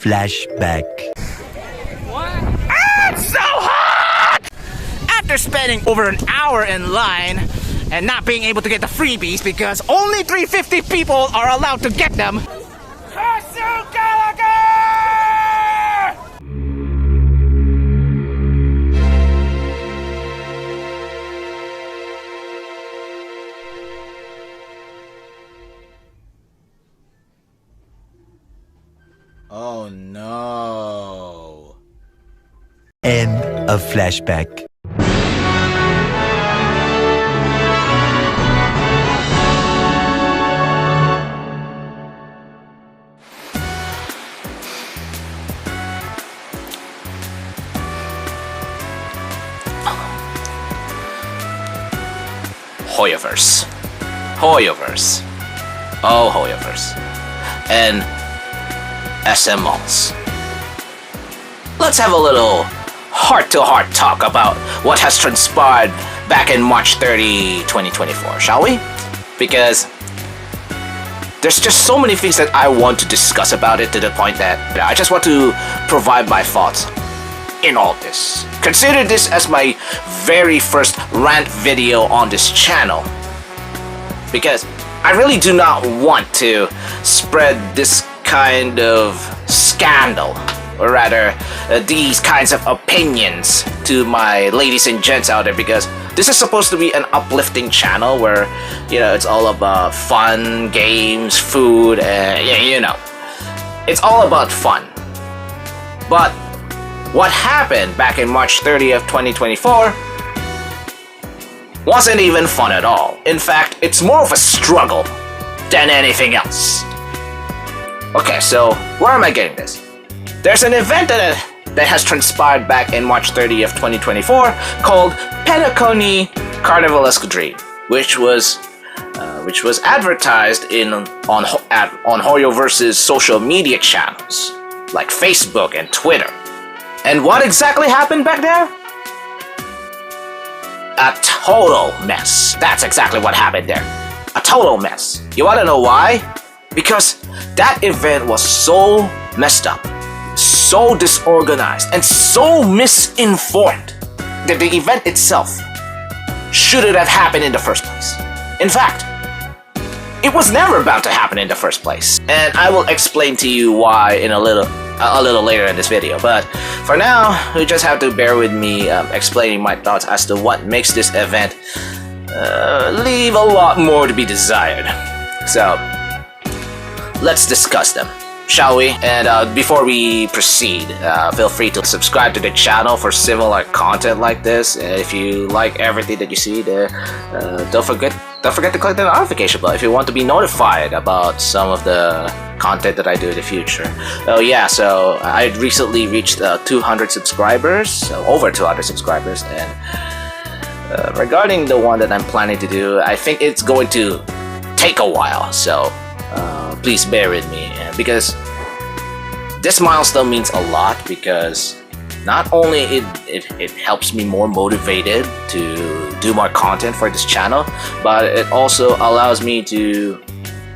flashback. It's so hot! After spending over an hour in line and not being able to get the freebies because only 350 people are allowed to get them. Oh no. End of flashback. Hoyoverse. Hoyoverse. Oh, Hoyoverse. And SMLs. Let's have a little heart-to-heart talk about what has transpired back in March 30, 2024, shall we? Because there's just so many things that I want to discuss about it to the point that I just want to provide my thoughts in all this. Consider this as my very first rant video on this channel, because I really do not want to spread this kind of scandal, or rather these kinds of opinions to my ladies and gents out there, because this is supposed to be an uplifting channel where, you know, it's all about fun, games, food, you know, it's all about fun. But what happened back in March 30th, 2024 wasn't even fun at all. In fact, it's more of a struggle than anything else. Okay, so where am I getting this? There's an event that has transpired back in March 30th, 2024 called Penacony Carnivalesque Dream, which was advertised on Hoyoverse's social media channels like Facebook and Twitter. And what exactly happened back there? A total mess. That's exactly what happened there. A total mess. You wanna know why? Because that event was so messed up, so disorganized, and so misinformed that the event itself shouldn't have happened in the first place. In fact, it was never bound to happen in the first place. And I will explain to you why in a little later in this video. But for now, you just have to bear with me explaining my thoughts as to what makes this event leave a lot more to be desired. So let's discuss them, shall we? And before we proceed, feel free to subscribe to the channel for similar content like this. If you like everything that you see there, don't forget to click the notification bell if you want to be notified about some of the content that I do in the future. Oh yeah, so I recently reached 200 subscribers, over 200 subscribers, and regarding the one that I'm planning to do, I think it's going to take a while, so please bear with me, because this milestone means a lot, because not only it helps me more motivated to do more content for this channel, but it also allows me to,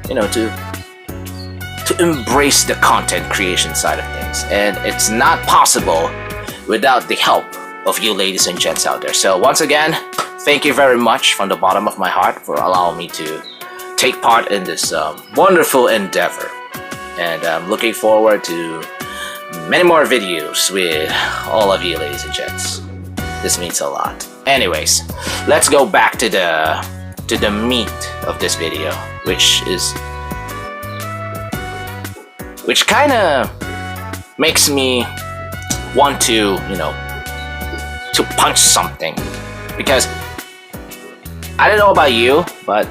you know, to embrace the content creation side of things. And it's not possible without the help of you ladies and gents out there. So once again, thank you very much from the bottom of my heart for allowing me to take part in this wonderful endeavor. And I'm looking forward to many more videos with all of you ladies and gents. This means a lot. Anyways, let's go back to the meat of this video, which kind of makes me want to, you know, to punch something, because I don't know about you, but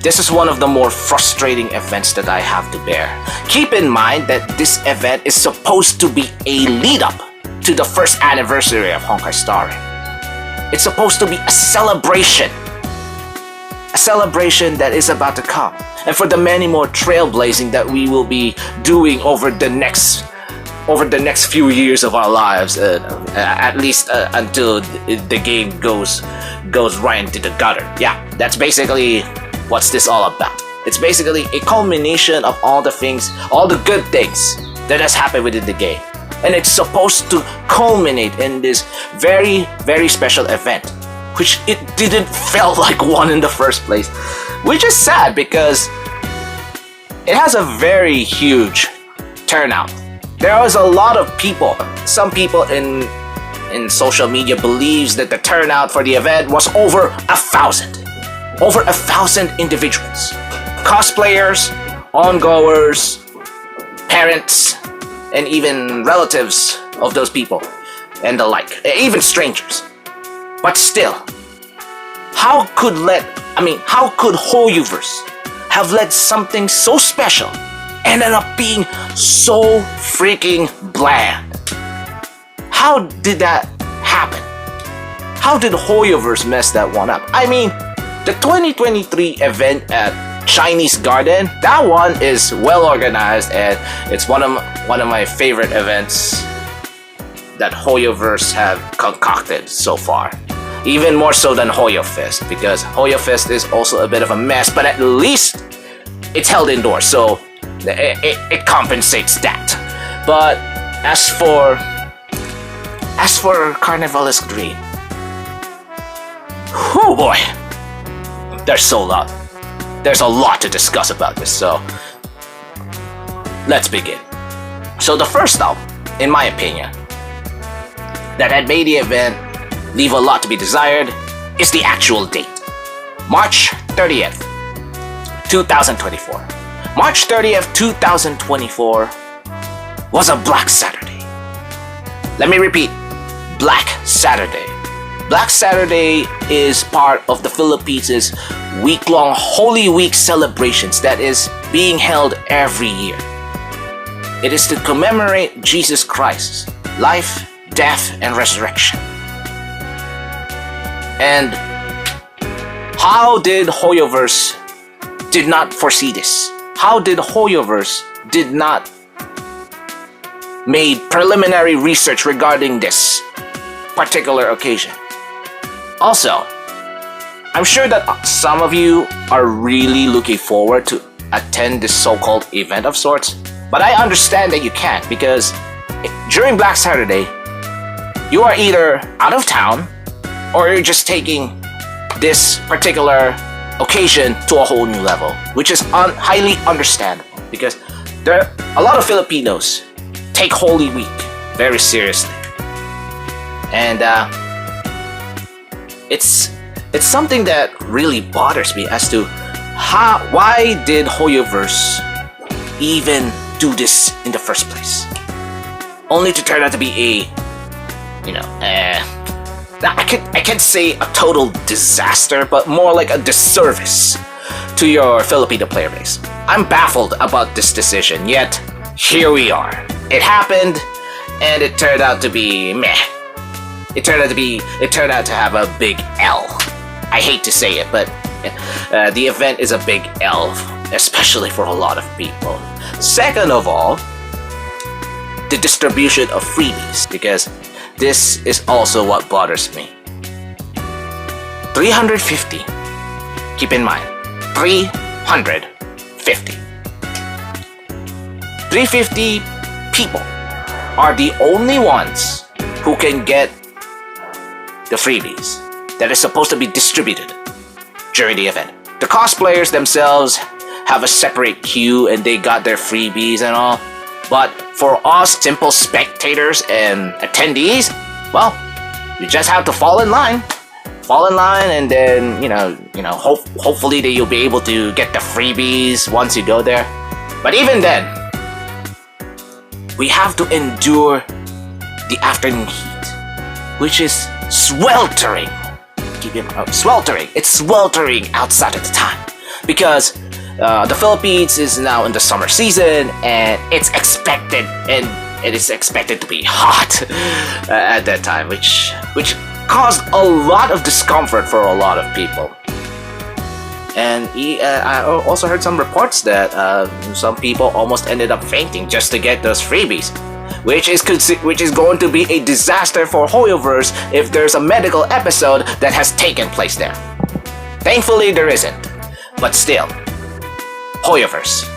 this is one of the more frustrating events that I have to bear. Keep in mind that this event is supposed to be a lead-up to the first anniversary of Honkai Star Rail. It's supposed to be a celebration that is about to come, and for the many more trailblazing that we will be doing over the next few years of our lives, at least until the game goes right into the gutter. Yeah, that's basically what's this all about. It's basically a culmination of all the things, all the good things that has happened within the game. And it's supposed to culminate in this very, very special event, which it didn't feel like one in the first place. Which is sad because it has a very huge turnout. There was a lot of people. Some people in social media believes that the turnout for the event was over 1,000. Over 1,000 individuals. Cosplayers, ongoers, parents, and even relatives of those people, and the like. Even strangers. But still, how could Hoyoverse have led something so special ended up being so freaking bland? How did that happen? How did Hoyoverse mess that one up? I mean, the 2023 event at Chinese Garden, that one is well organized, and it's one of my favorite events that Hoyoverse have concocted so far. Even more so than Hoyo Fest, because Hoyo Fest is also a bit of a mess, but at least it's held indoors, so it compensates that. But as for Carnivalist Green, oh boy, there's a lot to discuss about this, so let's begin. So the first up, in my opinion, that had made the event leave a lot to be desired is the actual date. March 30th, 2024. March 30th, 2024 was a Black Saturday. Let me repeat, Black Saturday. Black Saturday is part of the Philippines' week-long Holy Week celebrations that is being held every year. It is to commemorate Jesus Christ's life, death, and resurrection. And how did Hoyoverse did not foresee this? How did Hoyoverse did not made preliminary research regarding this particular occasion? Also, I'm sure that some of you are really looking forward to attend this so-called event of sorts, but I understand that you can't because during Black Saturday, you are either out of town or you're just taking this particular occasion to a whole new level, which is highly understandable because there are a lot of Filipinos take Holy Week very seriously, and it's something that really bothers me as to why did Hoyoverse even do this in the first place, only to turn out to be I can't say a total disaster, but more like a disservice to your Filipino player base. I'm baffled about this decision, yet here we are. It happened, and it turned out to be meh. It turned out to have a big L. I hate to say it, but the event is a big L, especially for a lot of people. Second of all, the distribution of freebies, because this is also what bothers me. 350. Keep in mind, 350. 350 people are the only ones who can get the freebies that is supposed to be distributed during the event. The cosplayers themselves have a separate queue and they got their freebies and all. But for us simple spectators and attendees, well, you just have to fall in line. Fall in line, and then hopefully that you'll be able to get the freebies once you go there. But even then, we have to endure the afternoon heat, which is sweltering. Sweltering. It's sweltering outside at the time because the Philippines is now in the summer season, and it is expected to be hot at that time, which caused a lot of discomfort for a lot of people. And I also heard some reports that some people almost ended up fainting just to get those freebies, which is going to be a disaster for Hoyoverse if there's a medical episode that has taken place there. Thankfully, there isn't, but still, Hoyoverse,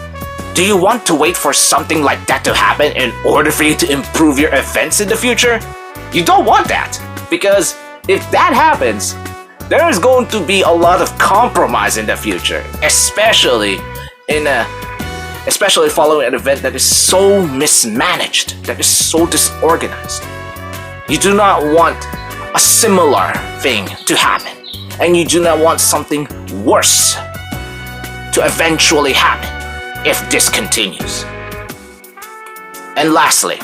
Do you want to wait for something like that to happen in order for you to improve your events in the future? You don't want that, because if that happens, there is going to be a lot of compromise in the future, especially following an event that is so mismanaged, that is so disorganized. You do not want a similar thing to happen, and you do not want something worse to eventually happen if this continues. And lastly,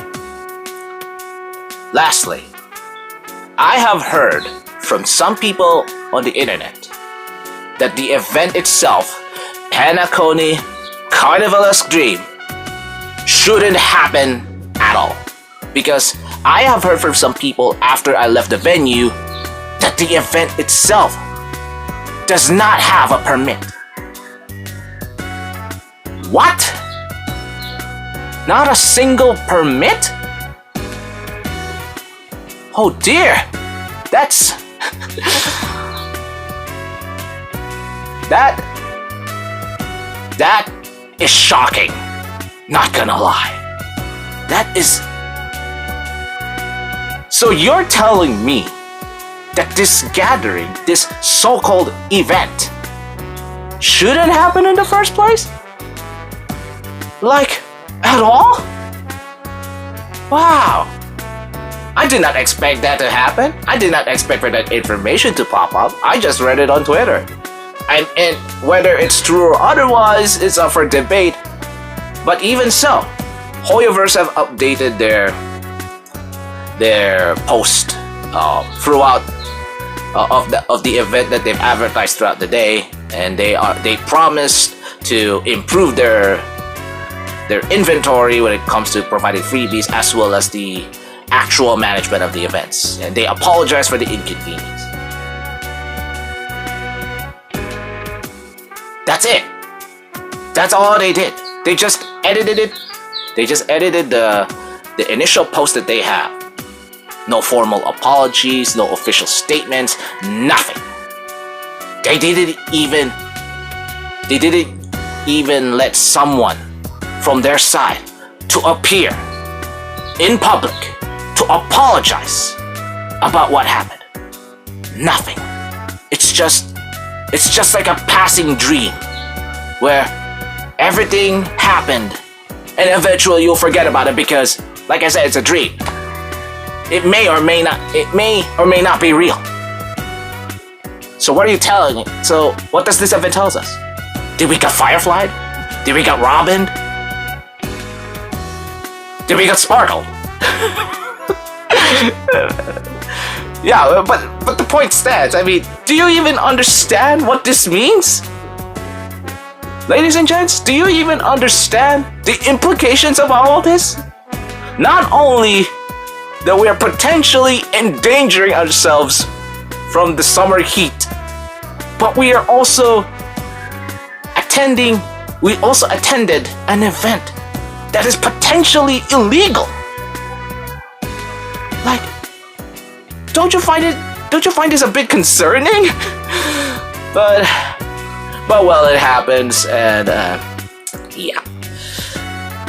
I have heard from some people on the internet that the event itself, Penacony Carnivalesque Dream, shouldn't happen at all. Because I have heard from some people after I left the venue that the event itself does not have a permit. What? Not a single permit? Oh dear, that's... That is shocking, not gonna lie. That is... So you're telling me that this gathering, this so-called event, shouldn't happen in the first place? Like, at all? Wow. I did not expect that to happen. I did not expect for that information to pop up. I just read it on Twitter. And whether it's true or otherwise, it's up for debate. But even so, Hoyoverse have updated their post throughout of the event that they've advertised throughout the day, and they promised to improve their inventory when it comes to providing freebies, as well as the actual management of the events, and they apologize for the inconvenience. That's it. That's all they did. They just edited it. They just edited the initial post that they have. No formal apologies, no official statements, nothing. They didn't even let someone from their side to appear in public to apologize about what happened. Nothing. It's just like a passing dream where everything happened and eventually you'll forget about it because, like I said, it's a dream. It may or may not be real. So what are you telling me? So what does this event tell us? Did we get Fireflied? Did we get Robin? Did we get Sparkle? Yeah, but the point stands. I mean, do you even understand what this means? Ladies and gents, do you even understand the implications of all of this? Not only that we are potentially endangering ourselves from the summer heat, but we also attended an event that is potentially illegal. Like, don't you find this a bit concerning? but well, it happens, and yeah,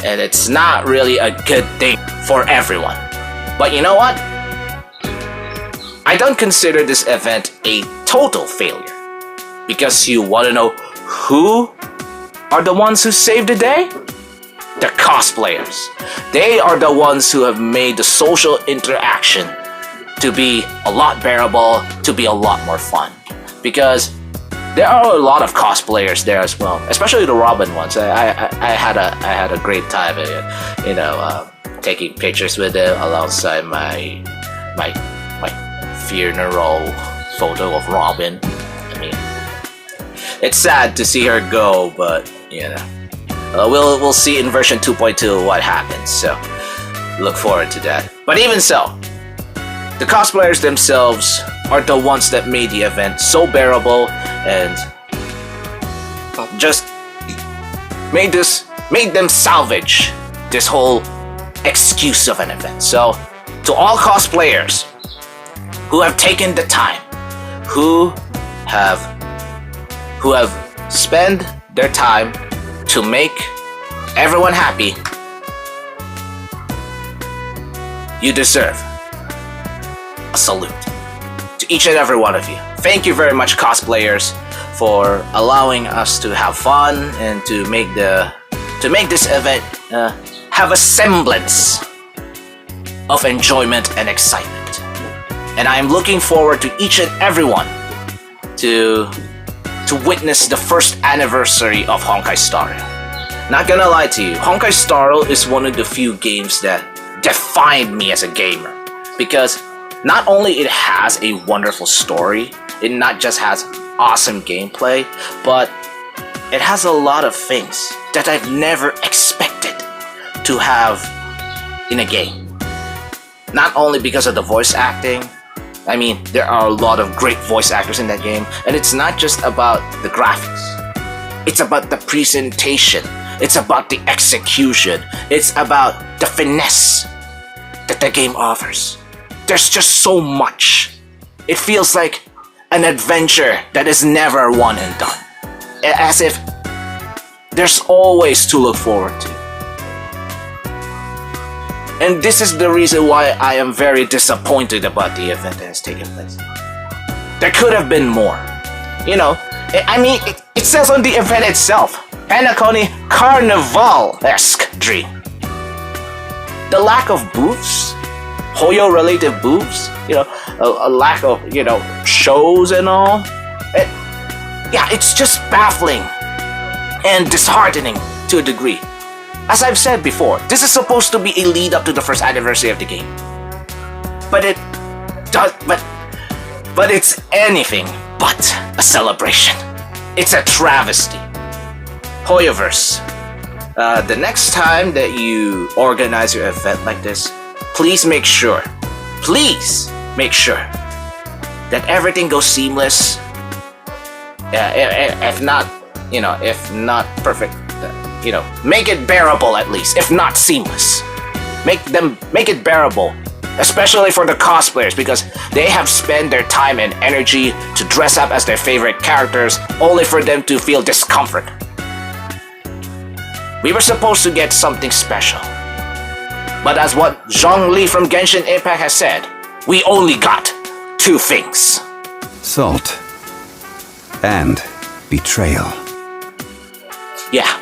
and it's not really a good thing for everyone. But you know what? I don't consider this event a total failure, because you want to know who are the ones who saved the day? The cosplayers. They are the ones who have made the social interaction to be a lot bearable, to be a lot more fun. Because there are a lot of cosplayers there as well, especially the Robin ones. I had a great time, taking pictures with them alongside my funeral photo of Robin. I mean, it's sad to see her go, but you know. We'll see in version 2.2 what happens, so look forward to that. But even so, the cosplayers themselves are the ones that made the event so bearable and just made them salvage this whole excuse of an event. So, to all cosplayers who have taken the time, who have spent their time to make everyone happy, you deserve a salute to each and every one of you. Thank you very much, cosplayers, for allowing us to have fun and to make this event have a semblance of enjoyment and excitement. And I'm looking forward to each and everyone to witness the first anniversary of Honkai Star Rail. Not gonna lie to you, Honkai Star Rail is one of the few games that defined me as a gamer, because not only it has a wonderful story, it not just has awesome gameplay, but it has a lot of things that I've never expected to have in a game. Not only because of the voice acting, I mean, there are a lot of great voice actors in that game, and it's not just about the graphics. It's about the presentation. It's about the execution. It's about the finesse that the game offers. There's just so much. It feels like an adventure that is never one and done. As if there's always to look forward to. And this is the reason why I am very disappointed about the event that has taken place. There could have been more. You know, I mean, it says on the event itself, Penacony Carnival-esque dream. The lack of booths, Hoyo-related booths, you know, a lack of, you know, shows and all. It's just baffling and disheartening to a degree. As I've said before, this is supposed to be a lead up to the first anniversary of the game. But it does, but it's anything but a celebration. It's a travesty. Hoyoverse, the next time that you organize your event like this, please make sure that everything goes seamless. If not perfect, you know, make it bearable at least, if not seamless. Make it bearable, especially for the cosplayers, because they have spent their time and energy to dress up as their favorite characters, only for them to feel discomfort. We were supposed to get something special, but as what Zhongli from Genshin Impact has said, we only got two things: salt and betrayal. Yeah.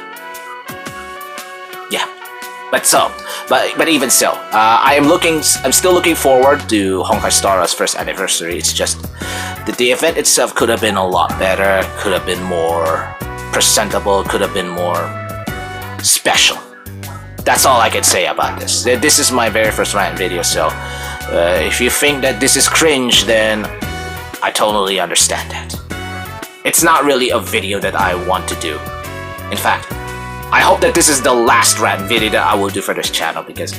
But even so, I'm still looking forward to Honkai Star Rail's first anniversary. It's just that the event itself could have been a lot better, could have been more presentable, could have been more special. That's all I can say about this. This is my very first rant video, so if you think that this is cringe, then I totally understand that. It's not really a video that I want to do. In fact, I hope that this is the last rant video that I will do for this channel, because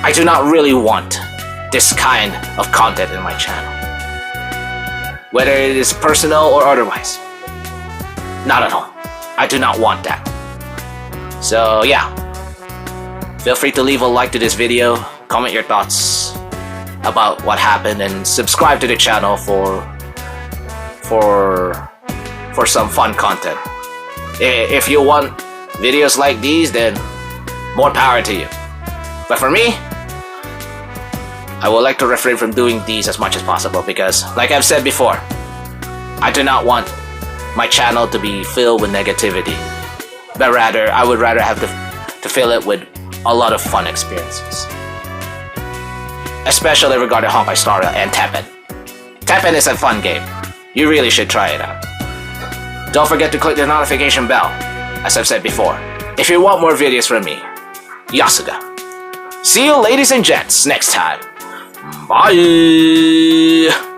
I do not really want this kind of content in my channel. Whether it is personal or otherwise. Not at all. I do not want that. So yeah. Feel free to leave a like to this video, comment your thoughts about what happened, and subscribe to the channel for some fun content. If you want videos like these, then more power to you. But for me, I would like to refrain from doing these as much as possible, because, like I've said before, I do not want my channel to be filled with negativity, but rather, I would rather have to fill it with a lot of fun experiences. Especially regarding Honkai Star Rail and Teppen. Teppen is a fun game. You really should try it out. Don't forget to click the notification bell, as I've said before, if you want more videos from me. Yasuga. See you ladies and gents next time. Bye!